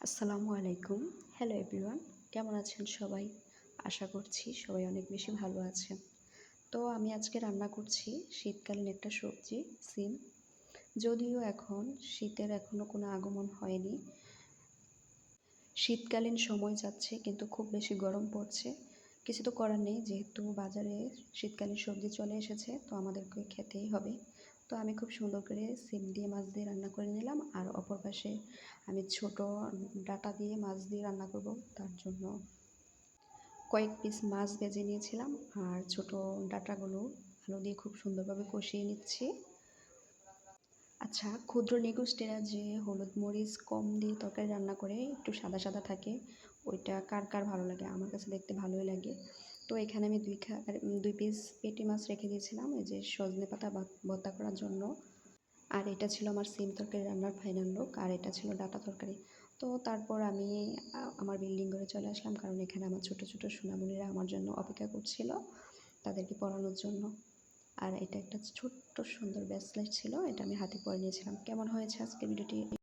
আসসালামু আলাইকুম। Hello everyone, কেমন আছেন সবাই? আশা করছি সবাই অনেক বেশি ভালো আছেন। তো আমি আজকে রান্না করছি শীতকালীন একটা সবজি সিম। যদিও এখন শীতের এখনও কোনো আগমন হয়নি, শীতকালীন সময় যাচ্ছে কিন্তু খুব বেশি গরম পড়ছে। কিছু তো করার নেই, যেহেতু বাজারে শীতকালীন সবজি চলে এসেছে তো আমাদেরকে খেতেই হবে। তো আমি খুব সুন্দর করে সিম দিয়ে মাছ দিয়ে রান্না করে নিলাম, আর অপর পাশে আমি ছোট ডাঁটা দিয়ে মাছ দিয়ে রান্না করব। তার জন্য কয়েক পিস মাছ ভেজে নিয়েছিলাম, আর ছোট ডাঁটাগুলো আলু দিয়ে খুব সুন্দরভাবে কষিয়ে নিচ্ছি। আচ্ছা, ক্ষুদ্র নিগোষ্ঠীরা যে হলুদ মরিচ কম দিয়ে তরকারি রান্না করে একটু সাদা সাদা থাকে, ওইটা কার কার ভালো লাগে? আমার কাছে দেখতে ভালোই লাগে। তো এখানে আমি 2 পিস পেটি মাছ রেখে দিয়েছিলাম এই যে সজনে পাতা ভর্তা করার জন্য। আর এটা ছিল আমার সিম তরকারি রান্নার ফাইনাল লুক, আর এটা ছিল ডাঁটা তরকারি। তো তারপর আমি আমার বিল্ডিং ঘরে চলে আসলাম, কারণ এখানে আমার ছোট ছোট সোনামণিরা আমার জন্য অপেক্ষা করছিল তাদেরকে পড়ানোর জন্য। আর এটা একটা ছোট্ট সুন্দর ব্রেসলেট ছিল, এটা আমি হাতে পরে নিয়েছিলাম। কেমন হয়েছে আজকের ভিডিওটি?